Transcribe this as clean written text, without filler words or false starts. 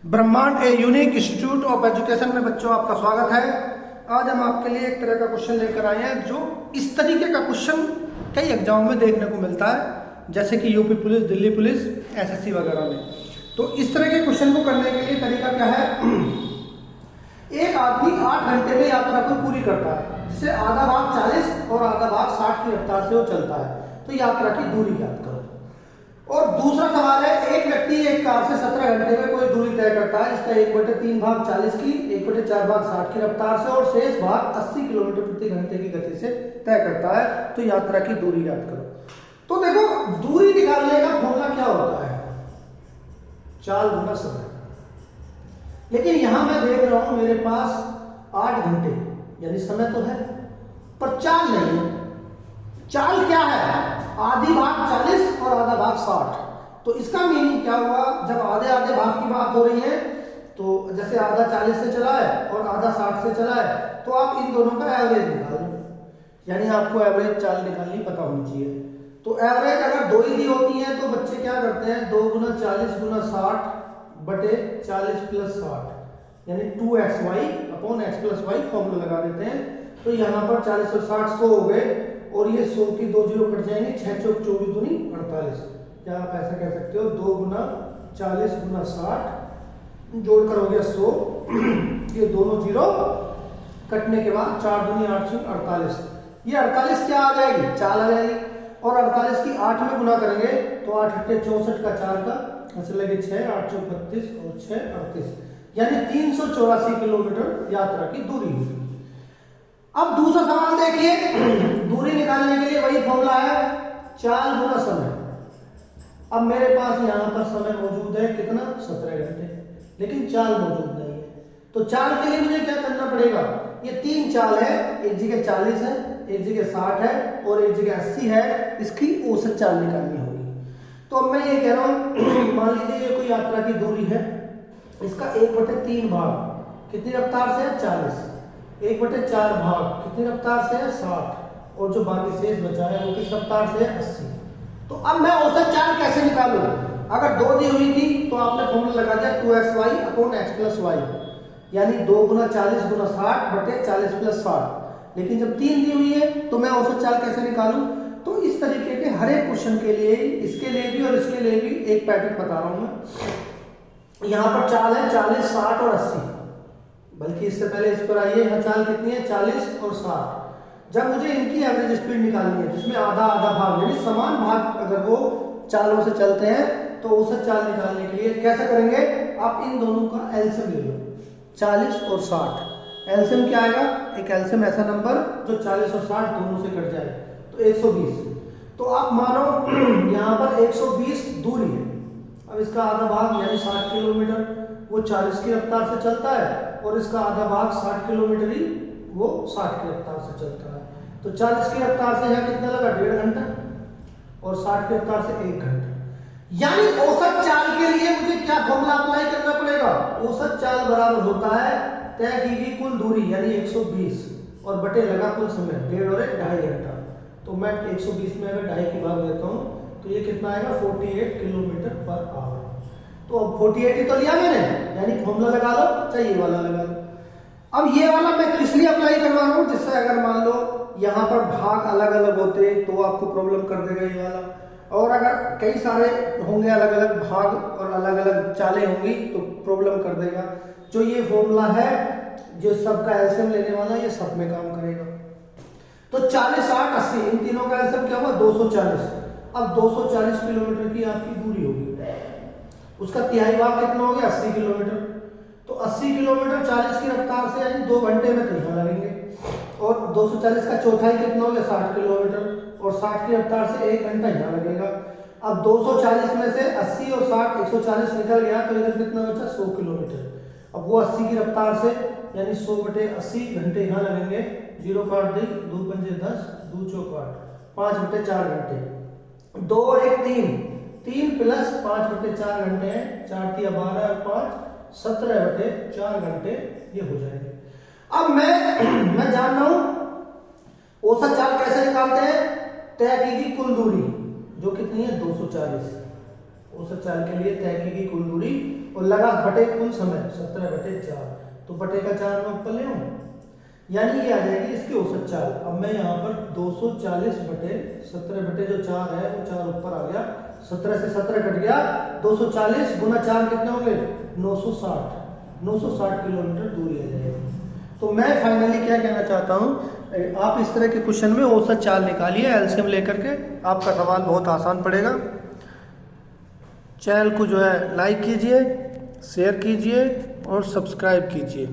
ब्रह्मांड a unique institute of education में बच्चों आपका स्वागत है। आज हम आपके लिए एक तरह का क्वेश्चन लेकर आए हैं जो इस तरीके का क्वेश्चन कई एग्जाम में देखने को मिलता है, जैसे कि UP police, Delhi police, SSC वगैरह में। तो इस तरह के क्वेश्चन को करने के लिए तरीका क्या है? एक आदमी 8 घंटे में यात्रा को पूरी करता है, जिसे आधा भाग 40 और आधा भाग 60 की रफ्तार से वो चलता है। तो यात्रा की दूरी ज्ञात करो। और दूसरा सवाल है, एक व्यक्ति एक कार से 17 घंटे में कोई दूरी तय करता है, इसका 1/3 भाग 40 की, 1/4 भाग 60 की रफ्तार से और शेष भाग 80 किलोमीटर प्रति घंटे की गति से तय करता है। तो यात्रा की दूरी ज्ञात करो। तो देखो, दूरी निकालने का फॉर्मूला क्या होता है? चाल गुना समय। लेकिन यहां मैं देख रहा हूं मेरे पास 8 घंटे यानी समय तो है, पर चाल नहीं है। चाल क्या है? आधी भाग 40 और आधा भाग 60। तो इसका मीनिंग क्या हुआ? जब आधे आधे भाग की बात हो रही है, तो जैसे आधा 40 से चला है और आधा 60 से चला है, तो आप इन दोनों का एवरेज निकाल लो। यानी आपको एवरेज चाल निकालनी पता होनी चाहिए। तो एवरेज अगर दो ही दी होती है तो बच्चे क्या करते हैं? 2 गुना 40 गुना 60 बटे 40 प्लस 60 यानी 2xy upon x plus Y formula लगा देते हैं। तो यहाँ पर 40 और 60 100 हो गए और ये 100 की 2 जीरो कट जाएंगे, 6 चौक 24 दूनी 48। क्या आप ऐसा कह सकते हो? 2 गुना 40 गुना 60 जोड़कर हो गया 100। ये दोनों जीरो कटने के बाद 4 दूनी 8 48। ये 48 क्या आ जाएगी? चाल आ जाएगी। और 48 की 8 में गुना करेंगे तो 8 8 64 का 4 का ऐसे लगे 6 8 चौक 32 और 6 38 यानी 384 किलोमीटर यात्रा की दूरी होगी। अब दूसरा सवाल देखिए, दूरी निकालने के लिए वही फॉर्मूला है, चाल गुना समय। अब मेरे पास यहाँ पर समय मौजूद है कितना? 17 घंटे, लेकिन चाल मौजूद नहीं है। तो चाल के लिए मुझे क्या करना पड़ेगा? ये 3 चाल है, एक जगह 40 है, एक जगह 60 है और एक जगह 80 है। इसकी औसत चाल निकालनी होगी। तो अब मैं ये कह रहा हूँ, मान लीजिए ये कोई यात्रा की दूरी है, इसका 1/3 भाग कितनी रफ्तार से है? 40। 1/4 भाग कितनी रफ्तार से है? 60 और जो बाकी शेष बचा है वो किस रफ्तार से है? 80। तो अब मैं औसत चाल कैसे निकालूं? अगर 2 दी हुई थी तो आपने फॉर्मूला लगा दिया 2xy upon x plus Y यानी 2 गुना 40 गुना 60 बटे 40 प्लस 60। लेकिन जब 3 दी हुई है तो मैं औसत चाल कैसे निकालूं? तो इस तरीके के हर एक क्वेश्चन के लिए, इसके लिए भी और इसके लिए भी एक पैटर्न बता रहा हूं मैं। यहां पर चाल है 40 60 और 80, बल्कि इससे पहले इस पर आइए, यहाँ चाल कितनी है? 40 और 60। जब मुझे इनकी एवरेज स्पीड निकालनी है, जिसमें आधा आधा भाग यानी समान भाग अगर वो चालों से चलते हैं, तो औसत चाल निकालने के लिए कैसे करेंगे? आप इन दोनों का एलसीएम ले लो, 40 और 60। एलसीएम क्या आएगा? एक एलसीएम ऐसा नंबर जो 40 और 60 दोनों से कट जाए, तो 120। तो आप मानो यहाँ पर 120 दूरी है। अब इसका आधा भाग यानी 60 किलोमीटर वो 40 की रफ्तार से चलता है और इसका आधा भाग 60 किलोमीटर ही वो 60 की रफ्तार से चलता है। तो 40 की रफ्तार से यहाँ कितना लगा? 1.5 घंटा और 60 की रफ्तार से 1 घंटा। यानी औसत चाल के लिए मुझे क्या फॉर्मूला अप्लाई करना पड़ेगा? औसत चाल बराबर होता है तय की गई कुल दूरी यानी 120 और बटे लगा कुल समय 1.5 और 2.5 घंटा। तो मैं 120 में अगर 2.5 की भाग देता हूँ तो ये कितना आएगा? 48 किलोमीटर पर आवर। तो अब 48 ही तो लिया मैंने, यानी फॉर्मूला लगा लो, चाहिए वाला लगा लो। अब ये वाला मैं किस लिए अप्लाई करवा रहा हूँ? जिससे अगर मान लो यहाँ पर भाग अलग अलग होते तो आपको प्रॉब्लम कर देगा ये वाला, और अगर कई सारे होंगे अलग अलग भाग और अलग अलग चालें होंगी तो प्रॉब्लम कर देगा। जो ये फॉर्मूला है, जो सबका एलसीएम लेने वाला, ये सब में काम करेगा। तो 40 60 80 इन तीनों का एलसीएम क्या हुआ? 240। अब 240 किलोमीटर की आपकी दूरी होगी, उसका तिहाई भाग कितना हो गया? 80 किलोमीटर। तो 80 किलोमीटर 40 की रफ्तार से यानी 2 घंटे में तो यहाँ लगेंगे, और 240 का चौथाई कितना हो गया? 60 किलोमीटर और 60 की रफ्तार से 1 घंटा यहाँ लगेगा। अब 240 में से 80 और 60 140 निकल गया तो इधर कितना बचा? 100 किलोमीटर। अब वो 80 की रफ्तार से यानी 100 बटे 80 घंटे यहाँ लगेंगे, जीरो काट दी, 2 पंजे 10, 2 चौक 8, 5 बटे 4 घंटे, 2 और 1 3 प्लस 5 बटे 4 घंटे हैं, 4 तिया 12 और 5 17 बटे 4 घंटे ये हो जाएंगे। अब मैं जान रहा हूं औसत चाल कैसे निकालते हैं? तय की गई कुल दूरी जो कितनी है? 240 औसत चाल के लिए तय की गई कुल दूरी और लगा बटे कुल समय 17/4, तो बटे का 4 मैं ऊपर ले आऊं, यानी ये आ जाएगी इसकी औसत चाल। अब मैं यहाँ पर 240/17/4 है, वो 4 ऊपर आ गया, 17 से 17 कट गया, 240 गुना 4 कितने होंगे 960 किलोमीटर दूरी आ जाएगी। तो मैं फाइनली क्या कहना चाहता हूँ, आप इस तरह के क्वेश्चन में औसत चाल निकालिए एलसीएम लेकर के, आपका सवाल बहुत आसान पड़ेगा। चैनल को जो है लाइक कीजिए, शेयर कीजिए और सब्सक्राइब कीजिए।